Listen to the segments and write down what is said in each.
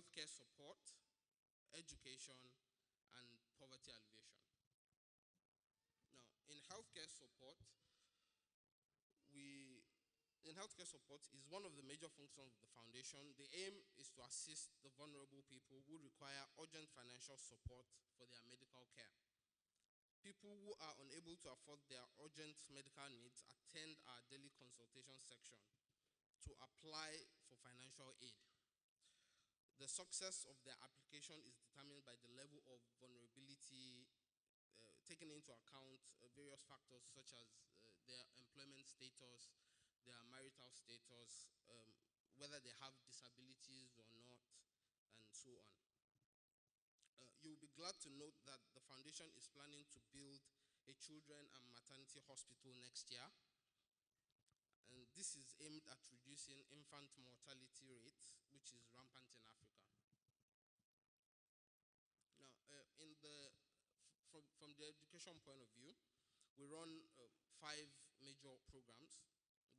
healthcare support, education, and poverty alleviation. Now, in healthcare support is one of the major functions of the foundation. The aim is to assist the vulnerable people who require urgent financial support for their medical care. People who are unable to afford their urgent medical needs attend our daily consultation section to apply for financial aid. The success of their application is determined by the level of vulnerability, taking into account various factors such as their employment status, their marital status, whether they have disabilities or not, and so on. You'll be glad to note that the foundation is planning to build a children and maternity hospital next year. And this is aimed at reducing infant mortality rates, which is rampant in Africa. Now, from the education point of view, we run 5 major programs.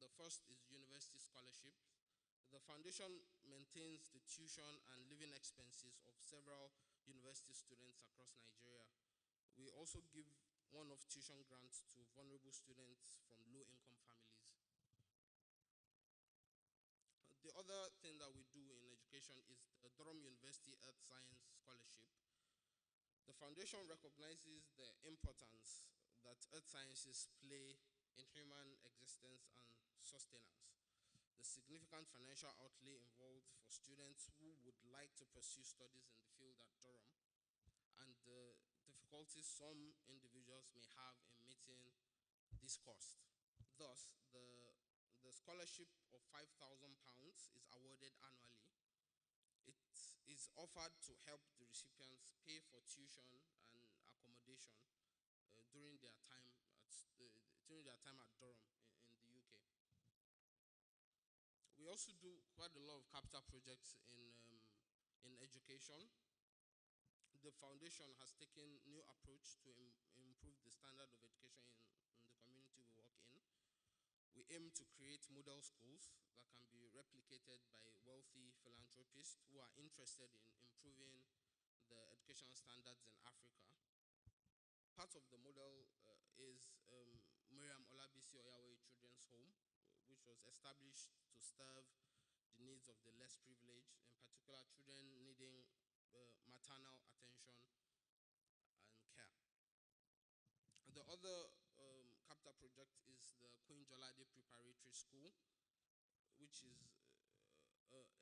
The first is university scholarships. The foundation maintains the tuition and living expenses of several university students across Nigeria. We also give one-off tuition grants to vulnerable students from low-income families. The other thing that we do in education is the Durham University Earth Science Scholarship. The foundation recognizes the importance that earth sciences play in human existence and sustenance, the significant financial outlay involved for students who would like to pursue studies in the field at Durham, and the difficulties some individuals may have in meeting this cost. Thus, the scholarship of £5,000 is awarded annually. It is offered to help the recipients pay for tuition and accommodation during their time at Durham in the UK. We also do quite a lot of capital projects in education. The foundation has taken a new approach to improve the standard of education in the community we work in. We aim to create model schools that can be replicated by wealthy philanthropists who are interested in improving the educational standards in Africa. Part of the model is Miriam Olabisi Oyawoye Children's Home, which was established to serve the needs of the less privileged, in particular children needing maternal attention and care. The other capital project is the Queen Jolade Preparatory School, which is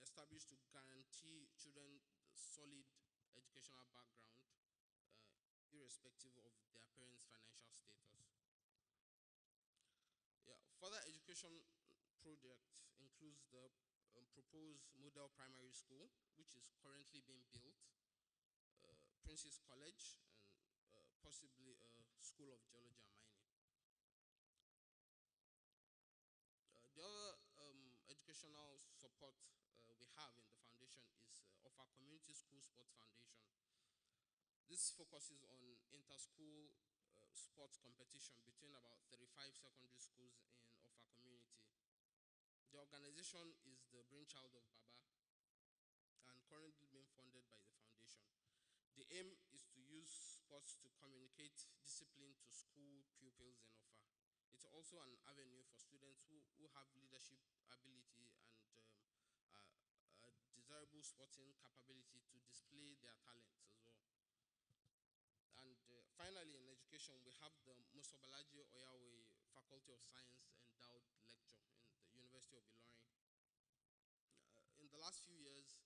established to guarantee children solid educational background, irrespective of their parents' financial status. Further education project includes the proposed model primary school, which is currently being built, Prince's College, and possibly a School of Geology and Mining. The other educational support we have in the foundation is of our Community School Sports Foundation. This focuses on inter-school sports competition between about 35 secondary schools of our community. The organization is the brainchild of Baba and currently being funded by the foundation. The aim is to use sports to communicate discipline to school pupils in Offa. It's also an avenue for students who have leadership ability and desirable sporting capability to display their talents as well. And finally, in education, we have the Mosobalaje Oyawoye Faculty of Science Endowed Lecture in the University of Ilorin. In the last few years,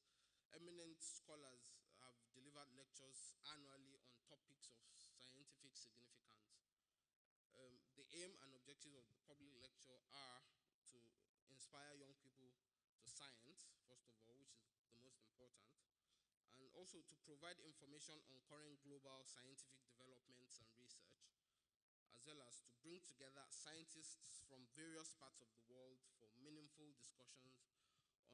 eminent scholars have delivered lectures annually on topics of scientific significance. The aim and objectives of the public lecture are to inspire young people to science, first of all, which is the most important, and also to provide information on current global scientific developments and research, as well as to bring together scientists from various parts of the world for meaningful discussions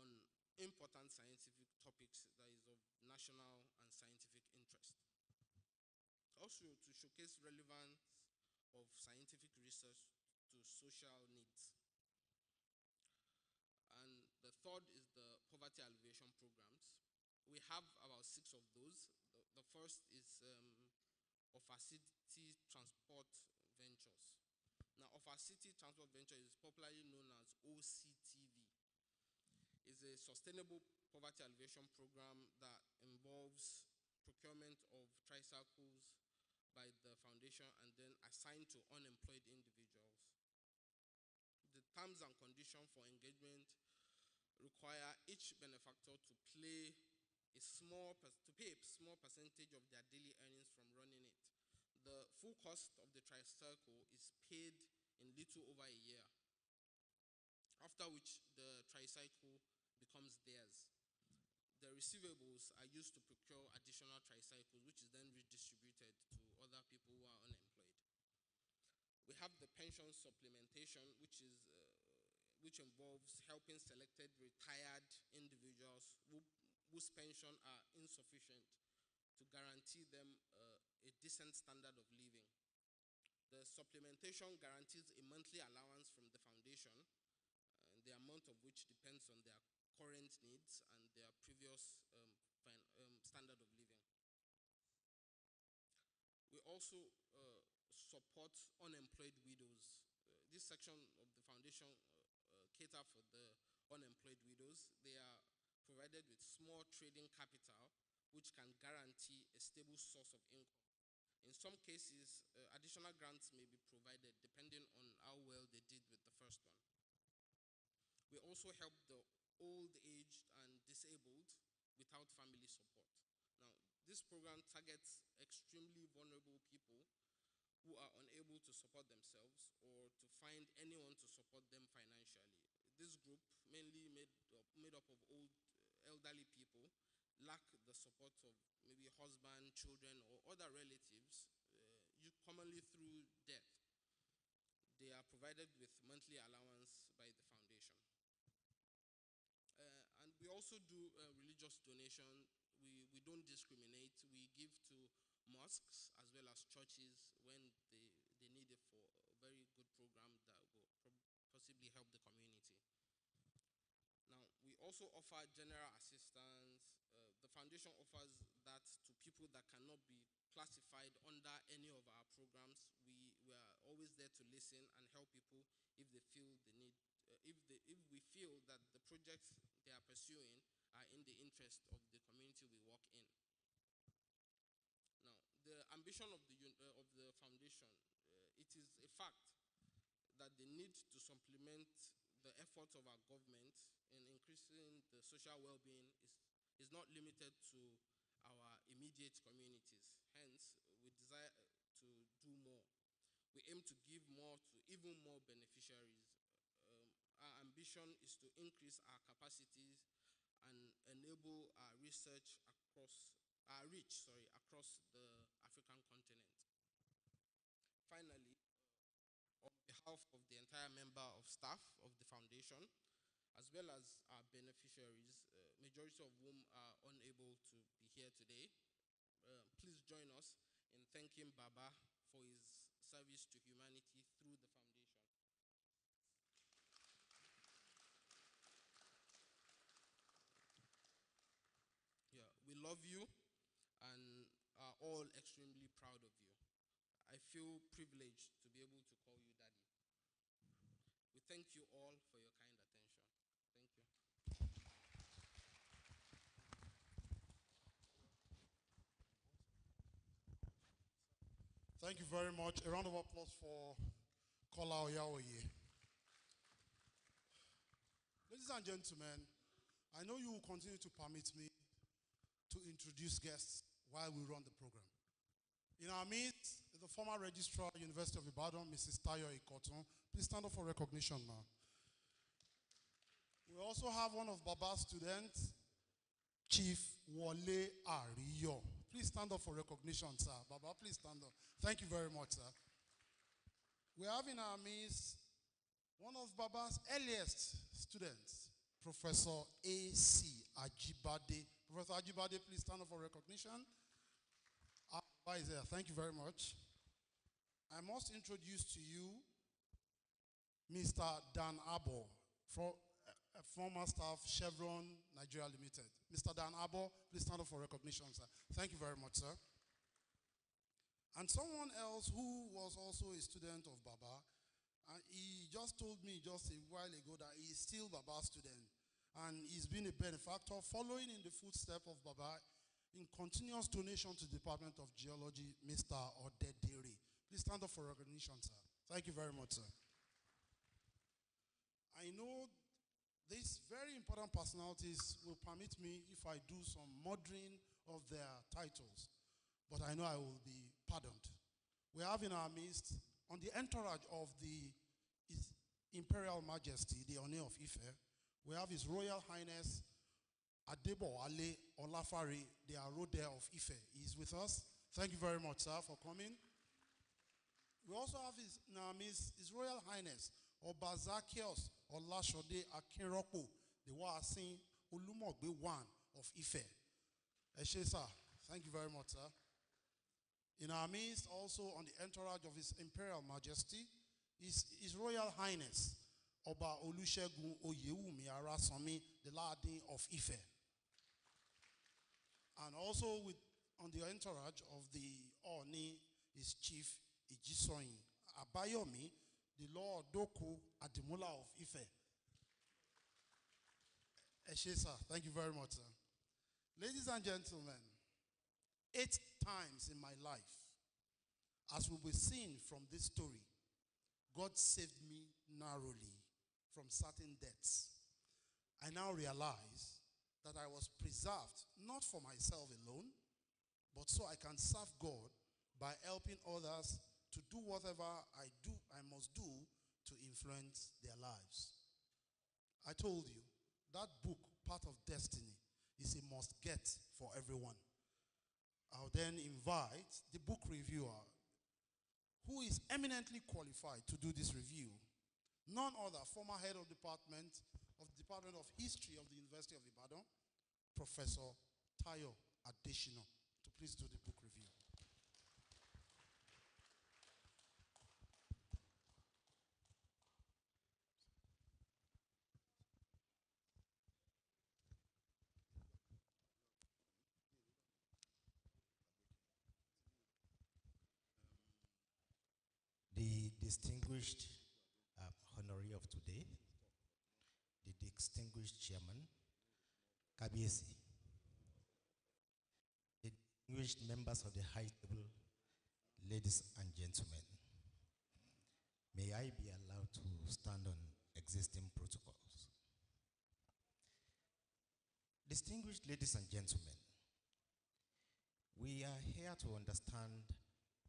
on important scientific topics that is of national and scientific interest. Also, to showcase relevance of scientific research to social needs. And the third is the poverty alleviation programs. We we have about 6 of those. The first is of our city transport ventures. Now, of our city transport venture is popularly known as OCTV. It's a sustainable poverty alleviation program that involves procurement of tricycles by the foundation and then assigned to unemployed individuals. The terms and conditions for engagement require each benefactor to pay a small percentage of their daily earnings from running it. The full cost of the tricycle is paid in little over a year, after which the tricycle becomes theirs. The receivables are used to procure additional tricycles, which is then redistributed to other people who are unemployed. We have the pension supplementation, which involves helping selected retired individuals whose pension are insufficient to guarantee them a decent standard of living. The supplementation guarantees a monthly allowance from the foundation, the amount of which depends on their current needs and their previous standard of living. We also support unemployed widows. This section of the foundation cater for the unemployed widows. They are provided with small trading capital, which can guarantee a stable source of income. In some cases, additional grants may be provided depending on how well they did with the first one. We also help the old-aged and disabled without family support. Now, this program targets extremely vulnerable people who are unable to support themselves or to find anyone to support them financially. This group, mainly made up of elderly people, lack the support of maybe husband, children, or other relatives, commonly through death. They are provided with monthly allowance by the foundation. And we also do religious donation. We don't discriminate. We give to mosques as well as churches when they need it for a very good program that will possibly help the community. Now, we also offer general assistance. The foundation offers that to people that cannot be classified under any of our programs. We are always there to listen and help people if they feel the need. If we feel that the projects they are pursuing are in the interest of the community we work in. Now, the ambition of the foundation, it is a fact that the need to supplement the efforts of our government in increasing the social well-being is not limited to our immediate communities. Hence, we desire to do more. We aim to give more to even more beneficiaries. Our ambition is to increase our capacities and enable our reach across the African continent. Finally, on behalf of the entire member of staff of the foundation, as well as our beneficiaries, majority of whom are unable to be here today, please join us in thanking Baba for his service to humanity through the foundation. Yeah, we love you and are all extremely proud of you. I feel privileged to be able to call you daddy. We thank you all for your kind attention. Thank you. Thank you very much. A round of applause for Oyawoye. Ladies and gentlemen, I know you will continue to permit me to introduce guests while we run the program. In our midst is the former registrar, University of Ibadan, Mrs. Tayo Ikoton. Please stand up for recognition now. We also have one of Baba's students, Chief Wole Ariyo. Please stand up for recognition, sir. Baba, please stand up. Thank you very much, sir. We have in our midst one of Baba's earliest students, Professor A.C. Ajibade. Professor Ajibade, please stand up for recognition. Baba is there. Thank you very much. I must introduce to you Mr. Dan Abo. a former staff, Chevron Nigeria Limited. Mr. Dan Abo, please stand up for recognition, sir. Thank you very much, sir. And someone else who was also a student of Baba, and he just told me just a while ago that he is still Baba's student. And he's been a benefactor, following in the footsteps of Baba in continuous donation to the Department of Geology, Mr. Odediri. Please stand up for recognition, sir. Thank you very much, sir. I know these very important personalities will permit me if I do some murdering of their titles, but I know I will be pardoned. We have in our midst, on the entourage of the His Imperial Majesty, the Oni of Ife, we have His Royal Highness Adebo Ale Olafare, the Arode of Ife. He is with us. Thank you very much, sir, for coming. We also have in our midst His Royal Highness Obazakios Olashode Akinropo, the Waasin Olumogbe I of Ife. Eshe, sir. Thank you very much, sir. In our midst, also on the entourage of His Imperial Majesty, His Royal Highness Oba Olusegun Oyewumi Arasanmi, the Ladin of Ife. And also on the entourage of the Oni, his Chief Ijisoyin Abayomi, the Lord Doko Adimula of Ife. Eshe, sir. Thank you very much, sir. Ladies and gentlemen, 8 times in my life, as we will see from this story, God saved me narrowly from certain deaths. I now realize that I was preserved not for myself alone, but so I can serve God by helping others to do whatever I must do to influence their lives. I told you, that book, Part of Destiny, is a must-get for everyone. I'll then invite the book reviewer, who is eminently qualified to do this review, none other, former head of the Department of History of the University of Ibadan, Professor Tayo Adeshino, to please do the book review. The distinguished honoree of today, the distinguished chairman, Kabiesi, the distinguished members of the high table, ladies and gentlemen, may I be allowed to stand on existing protocols. Distinguished ladies and gentlemen, we are here to understand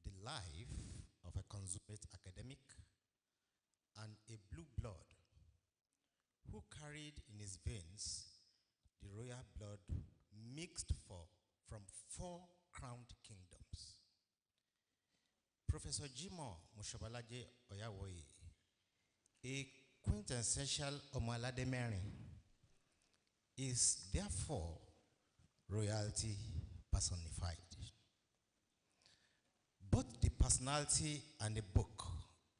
the life of a consummate academic and a blue blood who carried in his veins the royal blood mixed from 4 crowned kingdoms. Professor Jimo Mosobalaje Oyawoye, a quintessential Omalade Mary, is therefore royalty personified. Both the personality and the book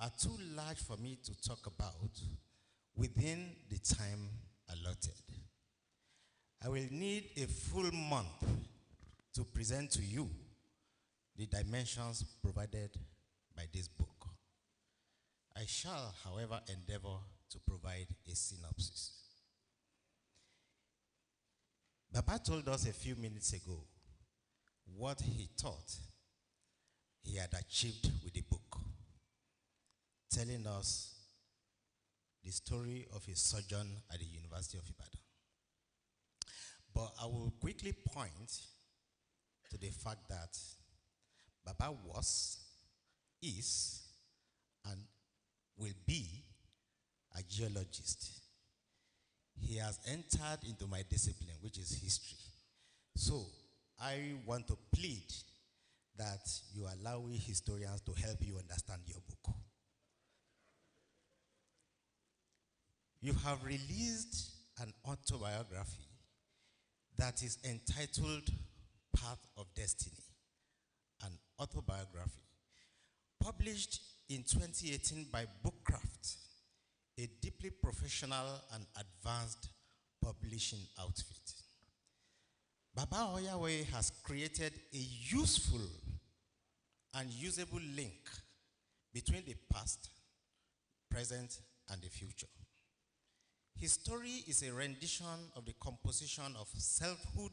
are too large for me to talk about within the time allotted. I will need a full month to present to you the dimensions provided by this book. I shall, however, endeavor to provide a synopsis. Baba told us a few minutes ago what he thought he had achieved with the book, telling us the story of his sojourn at the University of Ibadan. But I will quickly point to the fact that Baba was, is, and will be a geologist. He has entered into my discipline, which is history. So I want to plead that you allow we historians to help you understand your book. You have released an autobiography that is entitled Path of Destiny, an autobiography published in 2018 by Bookcraft, a deeply professional and advanced publishing outfit. Baba Oyawoye has created a useful and usable link between the past, present, and the future. His story is a rendition of the composition of selfhood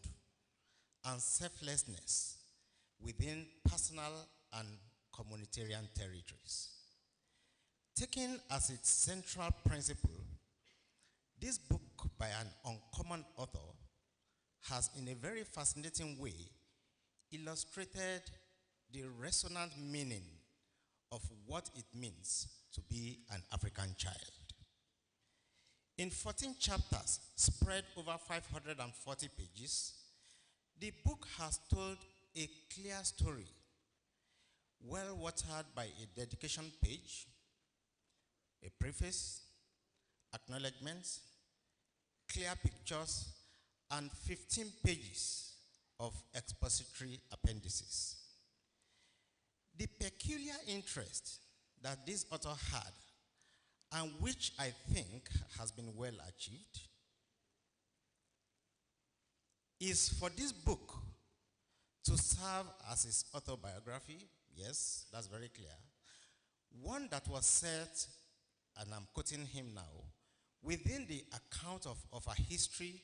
and selflessness within personal and communitarian territories. Taken as its central principle, this book by an uncommon author has, in a very fascinating way, illustrated the resonant meaning of what it means to be an African child. In 14 chapters, spread over 540 pages, the book has told a clear story, well watered by a dedication page, a preface, acknowledgements, clear pictures, and 15 pages of expository appendices. The peculiar interest that this author had, and which I think has been well achieved, is for this book to serve as his autobiography. Yes, that's very clear. One that was set, and I'm quoting him now, within the account of a history,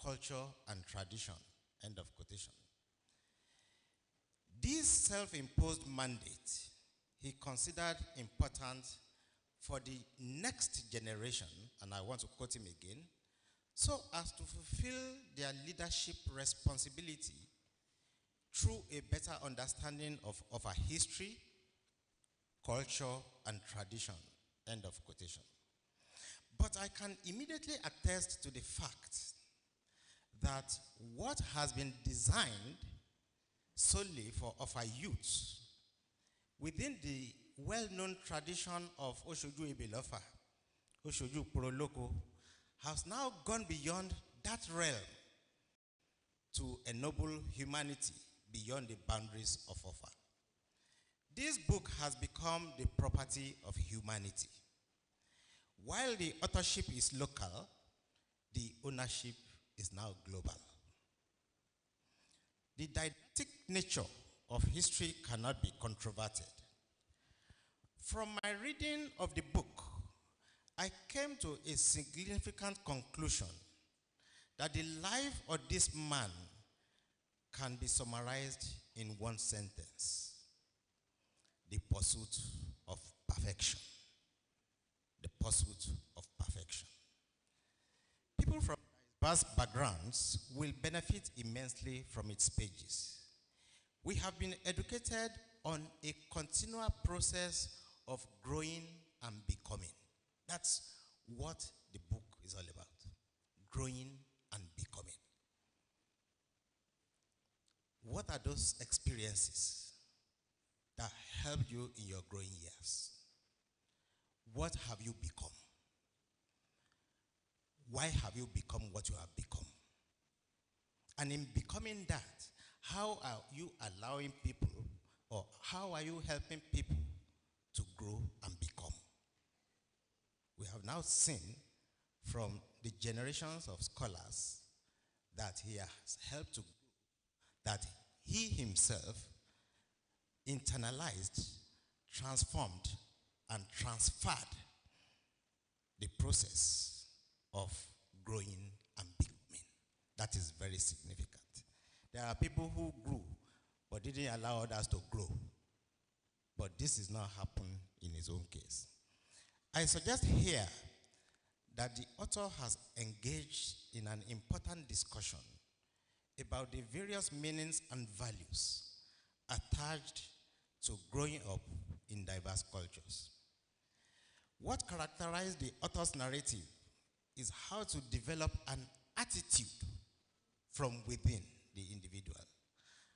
culture, and tradition, end of quotation. This self-imposed mandate he considered important for the next generation, and I want to quote him again, so as to fulfill their leadership responsibility through a better understanding of our history, culture, and tradition, end of quotation. But I can immediately attest to the fact that what has been designed solely for our youth within the well-known tradition of Oshoju Ebelofa, Oshoju Poroloko, has now gone beyond that realm to ennoble humanity beyond the boundaries of Ofa. This book has become the property of humanity. While the authorship is local, the ownership is now global. The didactic nature of history cannot be controverted. From my reading of the book, I came to a significant conclusion that the life of this man can be summarized in one sentence: the pursuit of perfection. The pursuit of perfection. People from diverse backgrounds will benefit immensely from its pages. We have been educated on a continual process of growing and becoming. That's what the book is all about. Growing and becoming. What are those experiences that helped you in your growing years? What have you become? Why have you become what you have become? And in becoming that, how are you allowing people, or how are you helping people to grow and become? We have now seen from the generations of scholars that he has helped to grow, that he himself internalized, transformed, and transferred the process of growing and becoming. That is very significant. There are people who grew but didn't allow others to grow. But this is not happening in his own case. I suggest here that the author has engaged in an important discussion about the various meanings and values attached to growing up in diverse cultures. What characterized the author's narrative is how to develop an attitude from within the individual,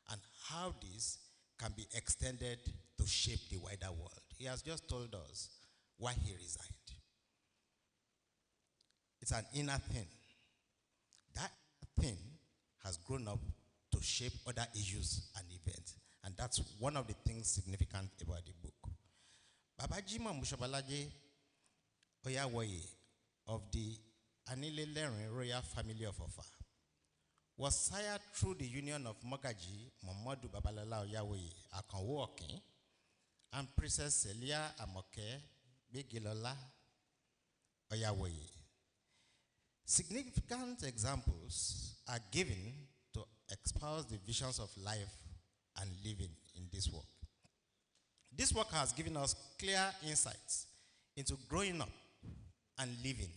and how this can be extended to shape the wider world. He has just told us why he resigned. It's an inner thing. That thing has grown up to shape other issues and events, and that's one of the things significant about the book. Babajima Mosobalaje Oyawoye of the Anilelerin royal family of Ofa was sired through the union of Mogaji Momodu Babalola Oyawoye Akanwo Okin and Princess Celia Amoke Begilola Oyawoye. Significant examples are given to espouse the visions of life and living in this work. This work has given us clear insights into growing up and living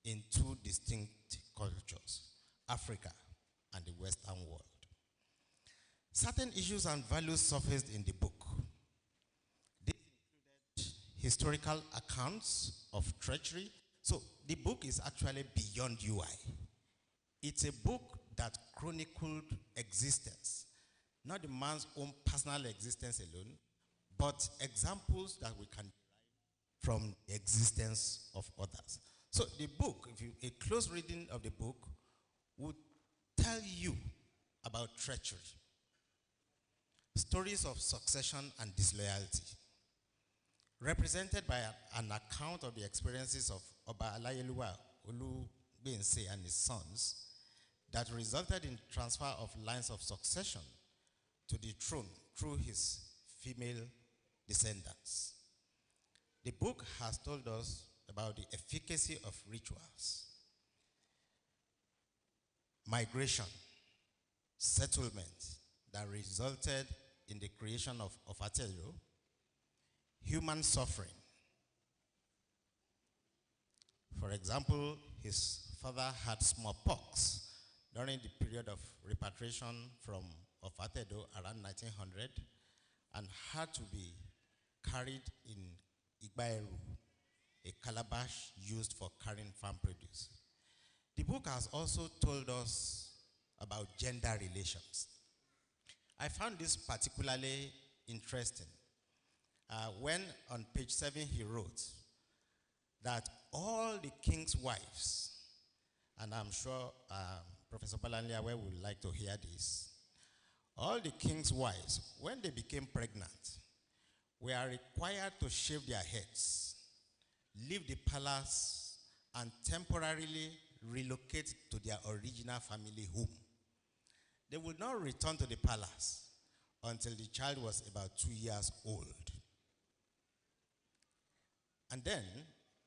in two distinct cultures, Africa and the Western world. Certain issues and values surfaced in the book. This included historical accounts of treachery. So the book is actually beyond UI. It's a book that chronicled existence, not the man's own personal existence alone, but examples that we can derive from the existence of others. So the book, a close reading of the book would tell you about treachery, stories of succession and disloyalty, represented by an account of the experiences of Oba Alayeluwa Olubense and his sons that resulted in transfer of lines of succession to the throne through his female descendants. The book has told us about the efficacy of rituals, migration, settlement that resulted in the creation of Atelo, human suffering. For example, his father had smallpox during the period of repatriation from Atedo around 1900 and had to be carried in Igbaeru, a calabash used for carrying farm produce. The book has also told us about gender relations. I found this particularly interesting when on page 7 he wrote that all the king's wives, and I'm sure Professor Balanliawe would like to hear this, all the king's wives, when they became pregnant, were required to shave their heads, leave the palace, and temporarily relocate to their original family home. They would not return to the palace until the child was about 2 years old. And then,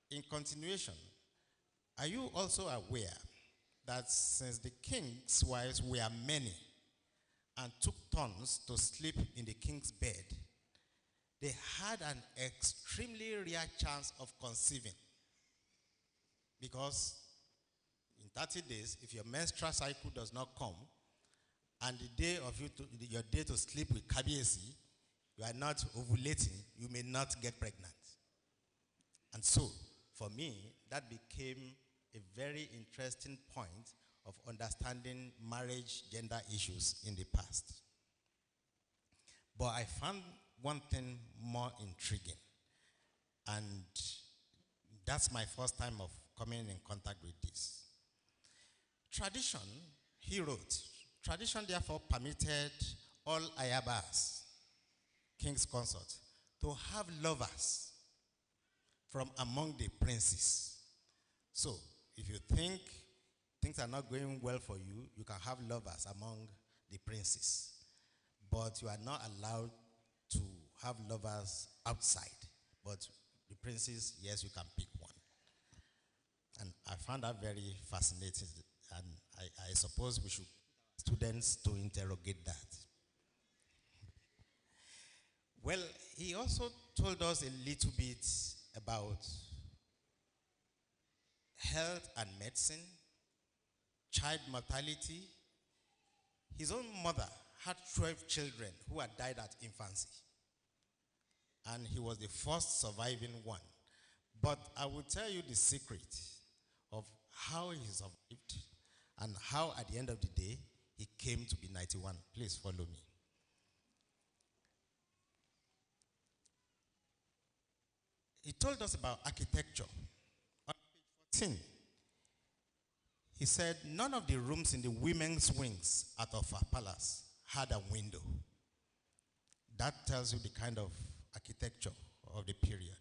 in continuation, are you also aware that since the king's wives were many and took turns to sleep in the king's bed, they had an extremely rare chance of conceiving? Because in 30 days, if your menstrual cycle does not come, and the day of your day to sleep with Kabiesi, you are not ovulating, you may not get pregnant. And so, for me, that became a very interesting point of understanding marriage gender issues in the past. But I found one thing more intriguing, and that's my first time of coming in contact with this. Tradition, he wrote, tradition therefore permitted all Ayabas, king's consorts, to have lovers from among the princes. So, if you think things are not going well for you, you can have lovers among the princes. But you are not allowed to have lovers outside. But the princes, yes, you can pick one. And I found that very fascinating. And I suppose we should students to interrogate that. Well, he also told us a little bit about health and medicine, child mortality. His own mother had 12 children who had died at infancy. And he was the first surviving one. But I will tell you the secret of how he survived and how at the end of the day he came to be 91. Please follow me. He told us about architecture. On page 14, he said none of the rooms in the women's wings at our palace had a window. That tells you the kind of architecture of the period.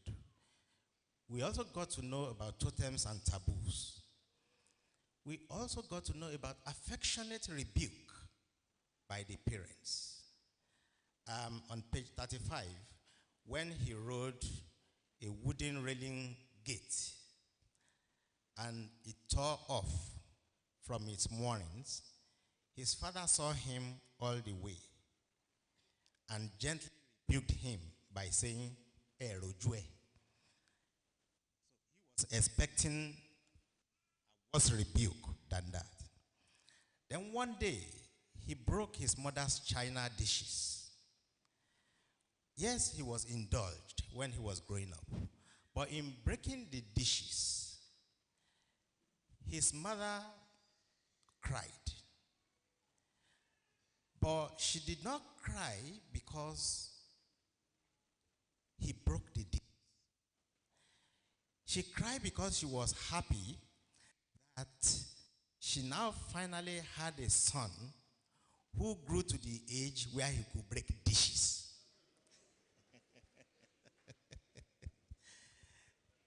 We also got to know about totems and taboos. We also got to know about affectionate rebuke by the parents. On page 35, when he rode a wooden railing gate and it tore off from its moorings, his father saw him all the way and gently rebuked him by saying, Rojue. So he was expecting a worse rebuke than that. Then one day, he broke his mother's china dishes. Yes, he was indulged when he was growing up. But in breaking the dishes, his mother cried. But she did not cry because he broke the dish. She cried because she was happy that she now finally had a son who grew to the age where he could break dishes.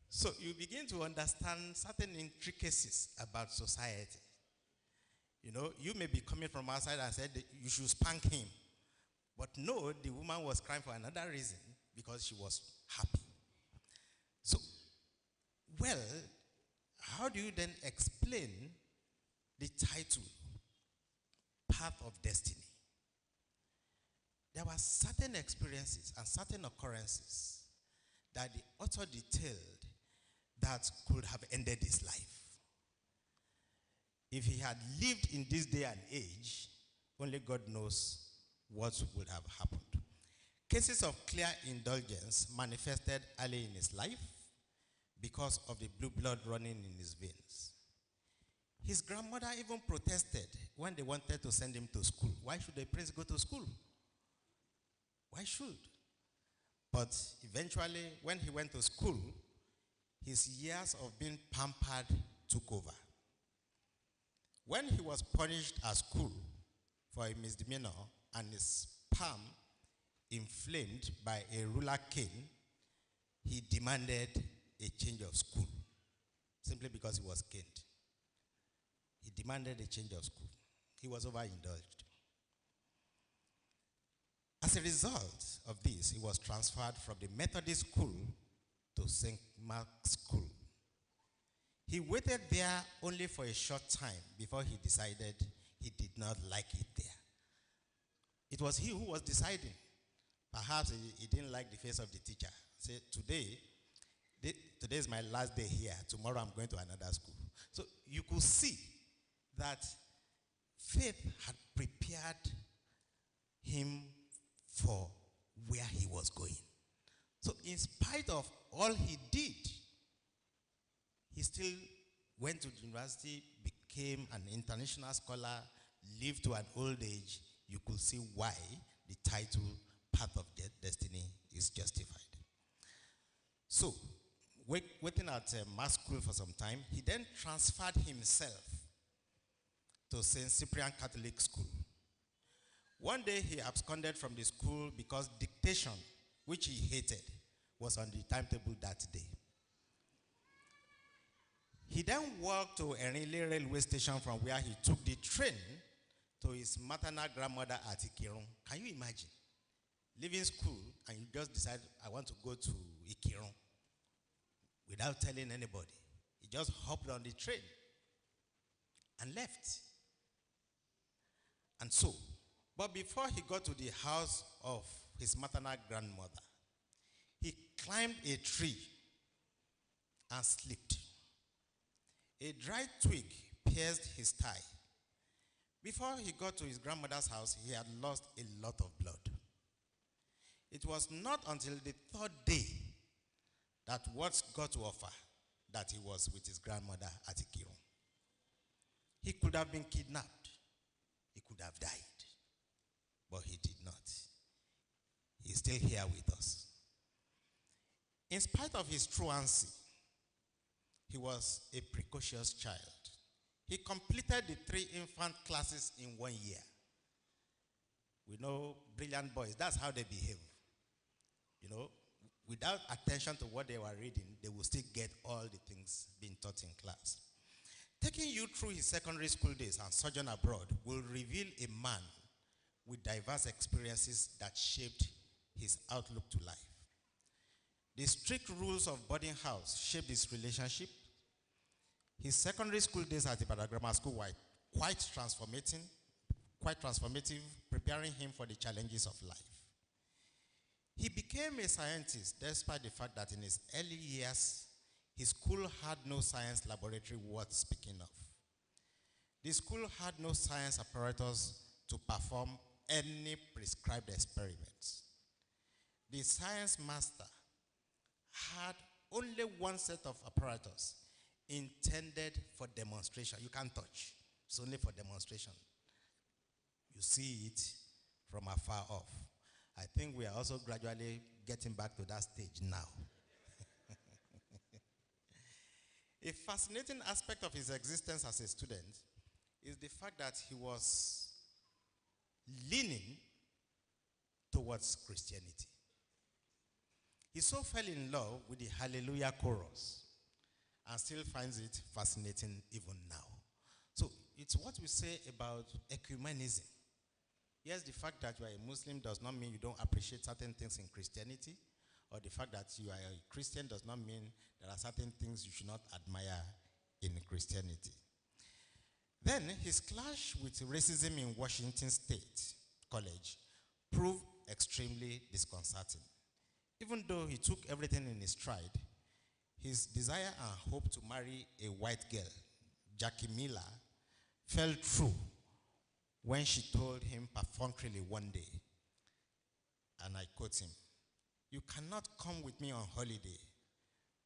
So you begin to understand certain intricacies about society. You know, you may be coming from outside and said that you should spank him. But no, the woman was crying for another reason, because she was happy. So, well, how do you then explain the title, Path of Destiny? There were certain experiences and certain occurrences that the author detailed that could have ended his life. If he had lived in this day and age, only God knows what would have happened. Cases of clear indulgence manifested early in his life because of the blue blood running in his veins. His grandmother even protested when they wanted to send him to school. Why should a prince go to school? Why should? But eventually, when he went to school, his years of being pampered took over. When he was punished at school for a misdemeanor and his palm inflamed by a ruler cane, he demanded a change of school simply because he was caned. He demanded a change of school. He was overindulged. As a result of this, he was transferred from the Methodist school to St. Mark's School. He waited there only for a short time before he decided he did not like it there. It was he who was deciding. Perhaps he didn't like the face of the teacher. Say, today is my last day here. Tomorrow I'm going to another school. So you could see that faith had prepared him for where he was going. So in spite of all he did, he still went to university, became an international scholar, lived to an old age. You could see why the title Path of Destiny is justified. So, waiting at mass school for some time, he then transferred himself to St. Cyprian Catholic School. One day he absconded from the school because dictation, which he hated, was on the timetable that day. He then walked to Erinle railway station from where he took the train to his maternal grandmother at Ikirun. Can you imagine? Leaving school and you just decide, I want to go to Ikirun without telling anybody. He just hopped on the train and left. And so, but before he got to the house of his maternal grandmother, he climbed a tree and slipped. A dry twig pierced his thigh. Before he got to his grandmother's house, he had lost a lot of blood. It was not until the third day that words got to offer that he was with his grandmother at Ikirun. He could have been kidnapped. He could have died. But he did not. He's still here with us. In spite of his truancy, he was a precocious child. He completed the 3 infant classes in 1 year. We know brilliant boys, that's how they behave. You know, without attention to what they were reading, they will still get all the things being taught in class. Taking you through his secondary school days and sojourn abroad will reveal a man with diverse experiences that shaped his outlook to life. The strict rules of boarding house shaped his relationship. His secondary school days at the Ibadan Grammar School were quite transformative, preparing him for the challenges of life. He became a scientist despite the fact that in his early years, his school had no science laboratory worth speaking of. The school had no science apparatus to perform any prescribed experiments. The science master had only one set of apparatus intended for demonstration. You can't touch. It's only for demonstration. You see it from afar off. I think we are also gradually getting back to that stage now. A fascinating aspect of his existence as a student is the fact that he was leaning towards Christianity. He so fell in love with the Hallelujah chorus and still finds it fascinating even now. So it's what we say about ecumenism. Yes, the fact that you are a Muslim does not mean you don't appreciate certain things in Christianity, or the fact that you are a Christian does not mean there are certain things you should not admire in Christianity. Then his clash with racism in Washington State College proved extremely disconcerting. Even though he took everything in his stride, his desire and hope to marry a white girl, Jackie Miller, fell through when she told him perfunctorily one day, and I quote him, "You cannot come with me on holiday.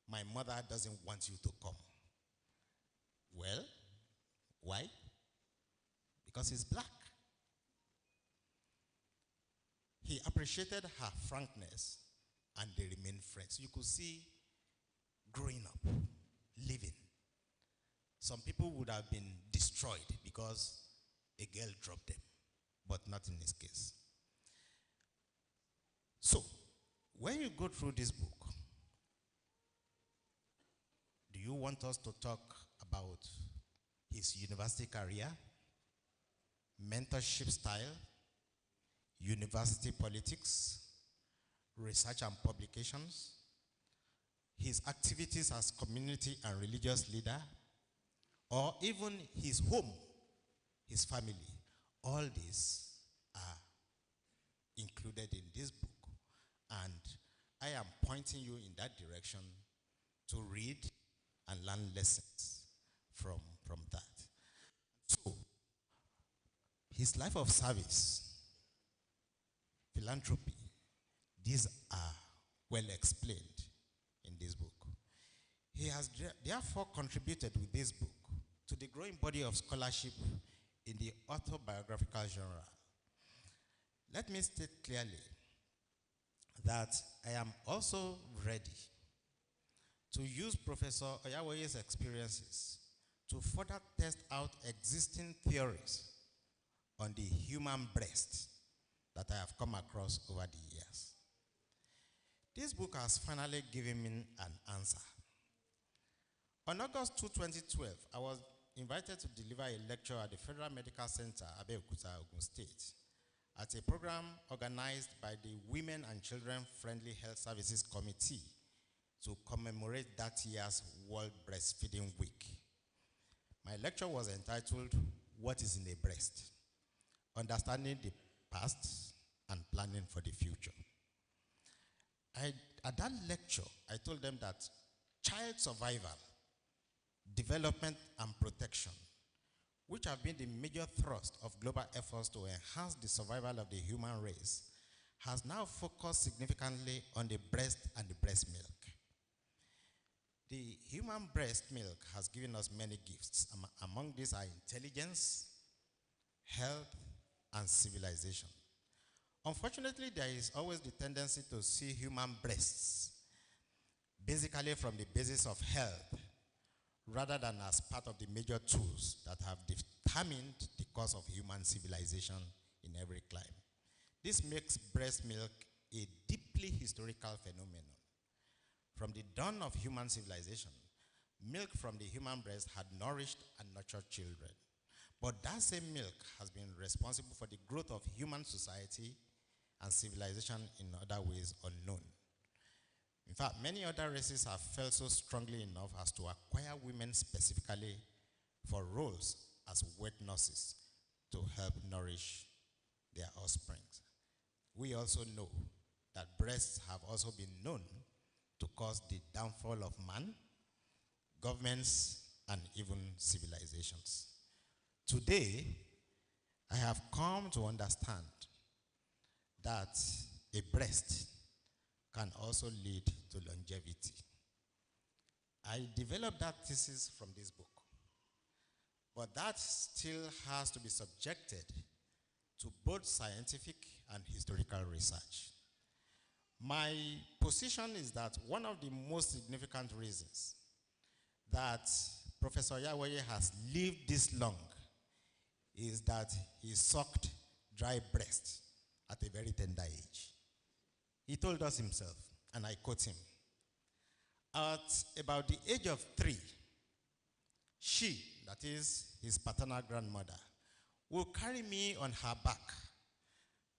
My mother doesn't want you to come." Well, why? Because he's black. He appreciated her frankness, and they remained friends. You could see growing up, living. Some people would have been destroyed because a girl dropped them, but not in his case. So, when you go through this book, do you want us to talk about his university career, mentorship style, university politics, research and publications, his activities as community and religious leader, or even his home, his family? All these are included in this book, and I am pointing you in that direction to read and learn lessons from that. So, his life of service, philanthropy, these are well explained in this book. He has therefore contributed with this book to the growing body of scholarship in the autobiographical genre. Let me state clearly that I am also ready to use Professor Oyawoye's experiences to further test out existing theories on the human breast that I have come across over the years. This book has finally given me an answer. On August 2, 2012, I was invited to deliver a lecture at the Federal Medical Center, Abeokuta, Ogun State, at a program organized by the Women and Children Friendly Health Services Committee to commemorate that year's World Breastfeeding Week. My lecture was entitled, "What is in a Breast? Understanding the Past and Planning for the Future." At that lecture, I told them that child survival, development, and protection, which have been the major thrust of global efforts to enhance the survival of the human race, has now focused significantly on the breast and the breast milk. The human breast milk has given us many gifts. Among these are intelligence, health, and civilization. Unfortunately, there is always the tendency to see human breasts basically from the basis of health, rather than as part of the major tools that have determined the course of human civilization in every clime. This makes breast milk a deeply historical phenomenon. From the dawn of human civilization, milk from the human breast had nourished and nurtured children. But that same milk has been responsible for the growth of human society and civilization in other ways unknown. In fact, many other races have felt so strongly enough as to acquire women specifically for roles as wet nurses to help nourish their offspring. We also know that breasts have also been known to cause the downfall of man, governments, and even civilizations. Today, I have come to understand that a breast can also lead to longevity. I developed that thesis from this book, but that still has to be subjected to both scientific and historical research. My position is that one of the most significant reasons that Professor Oyawoye has lived this long is that he sucked dry breast at a very tender age. He told us himself, and I quote him, at about the age of 3, she, that is his paternal grandmother, will carry me on her back,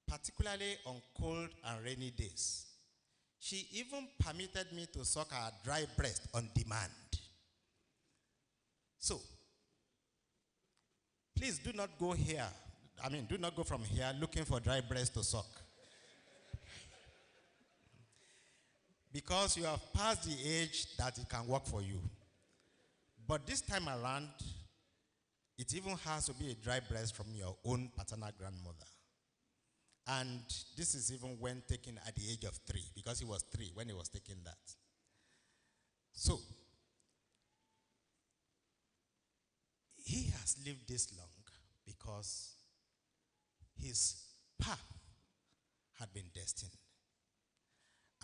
particularly on cold and rainy days. She even permitted me to suck her dry breast on demand. So, please do not go here. Do not go from here looking for dry breast to suck. Because you have passed the age that it can work for you. But this time around, it even has to be a dry breast from your own paternal grandmother. And this is even when taken at the age of 3, because he was 3 when he was taking that. So, he has lived this long because his path had been destined.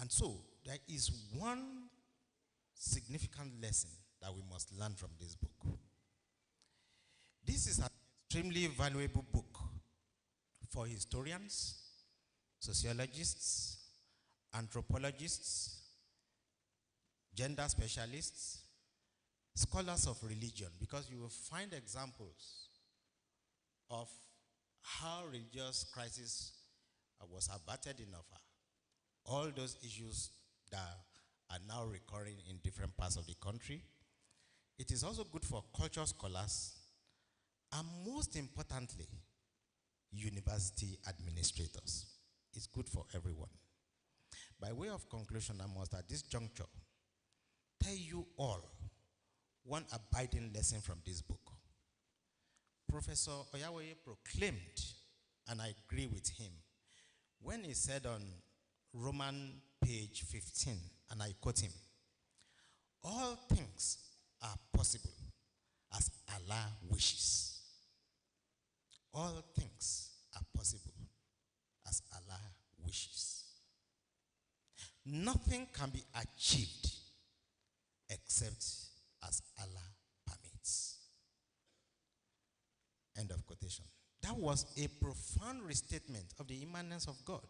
And so, there is one significant lesson that we must learn from this book. This is an extremely valuable book for historians, sociologists, anthropologists, gender specialists, scholars of religion, because you will find examples of how religious crisis was averted in Offa. All those issues that are now recurring in different parts of the country. It is also good for culture scholars, and most importantly, university administrators. It's good for everyone. By way of conclusion, I must at this juncture tell you all one abiding lesson from this book. Professor Oyawoye proclaimed, and I agree with him, when he said on Roman page 15, and I quote him, all things are possible as Allah wishes. All things are possible as Allah wishes. Nothing can be achieved except as Allah permits. End of quotation. That was a profound restatement of the immanence of God.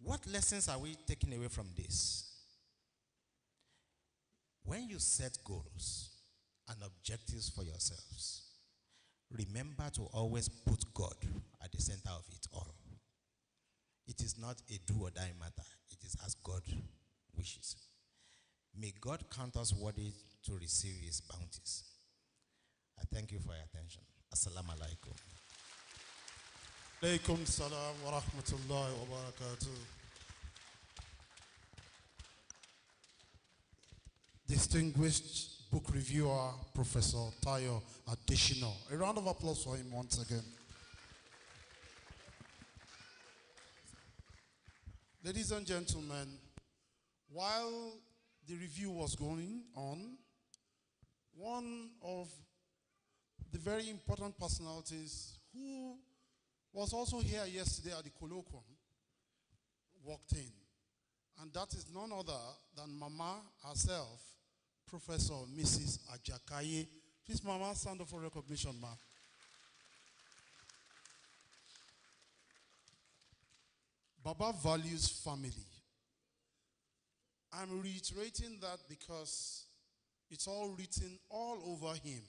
What lessons are we taking away from this? When you set goals and objectives for yourselves, remember to always put God at the center of it all. It is not a do or die matter. It is as God wishes. May God count us worthy to receive his bounties. I thank you for your attention. Assalamu alaikum. Alaikum salam wa rahmatullahi wa barakatuh. Distinguished book reviewer, Professor Tayo Adeshino. A round of applause for him once again. Ladies and gentlemen, while the review was going on, one of the very important personalities who was also here yesterday at the colloquium walked in. And that is none other than Mama herself, Professor Mrs. Ajakaye. Please, Mama, stand up for recognition, ma. Baba values family. I'm reiterating that because it's all written all over him.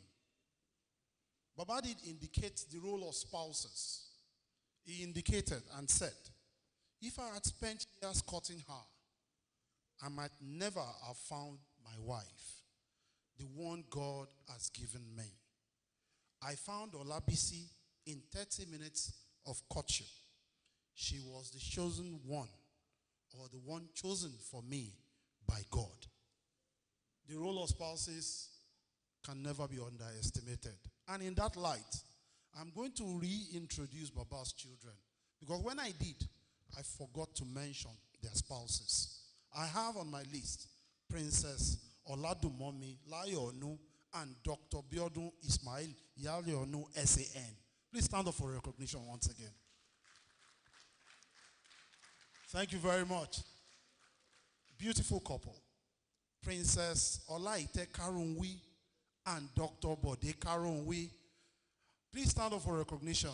Baba did indicate the role of spouses. He indicated and said, if I had spent years courting her, I might never have found my wife, the one God has given me. I found Olabisi in 30 minutes of courtship. She was the chosen one, or the one chosen for me by God. The role of spouses can never be underestimated. And in that light, I'm going to reintroduce Baba's children. Because when I did, I forgot to mention their spouses. I have on my list Princess Oladumomi Layonu and Dr. Biodun Ismail Yalionu SAN. Please stand up for recognition once again. Thank you very much. Beautiful couple. Princess Olaite Karunwi and Dr. Bode Karunwi. Please stand up for recognition.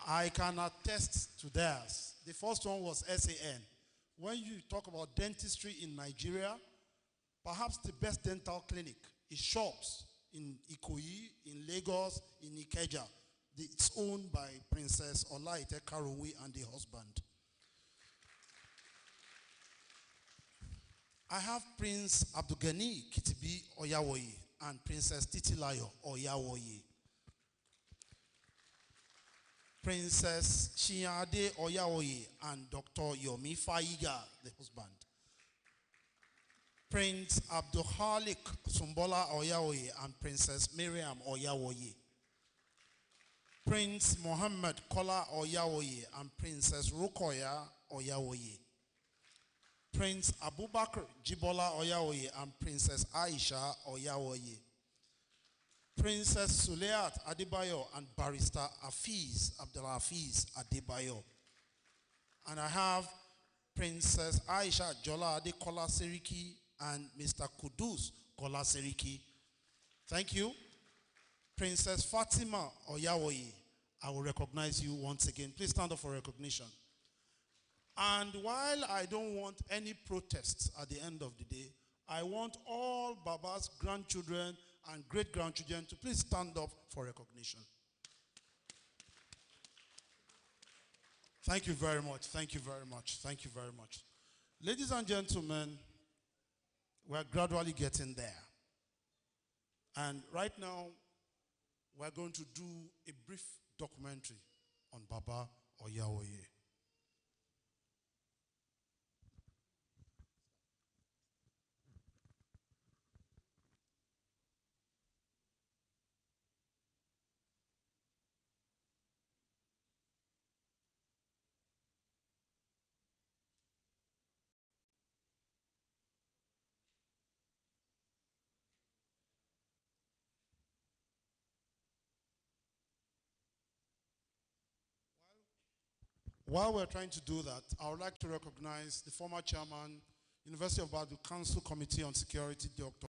I can attest to theirs. The first one was SAN. When you talk about dentistry in Nigeria, perhaps the best dental clinic is Shops in Ikoyi, in Lagos, in Ikeja. It's owned by Princess Olaite Karunwi and the husband. I have Prince Abdugani Kitibi Oyawoye and Princess Titilayo Oyawoye. Princess Shiade Oyawoye and Dr. Yomi Faiga, the husband. Prince Abdulhalik Sumbola Oyawoye and Princess Miriam Oyawoye. Prince Mohammed Kola Oyawoye and Princess Rukoya Oyawoye. Prince Abubakar Jibola Oyawoye and Princess Aisha Oyawoye. Princess Suleat Adebayo and Barrister Afiz Abdulafiz Adebayo. And I have Princess Aisha Jola Adekola Seriki and Mr. Kudus Kola Seriki. Thank you. Princess Fatima Oyawoye, I will recognize you once again. Please stand up for recognition. And while I don't want any protests at the end of the day, I want all Baba's grandchildren and great-grandchildren to please stand up for recognition. Thank you very much. Thank you very much. Thank you very much. Ladies and gentlemen, we're gradually getting there. And right now, we're going to do a brief documentary on Baba Oyawoye. While we're trying to do that, I would like to recognize the former chairman, University of Badu Council Committee on Security, Dr.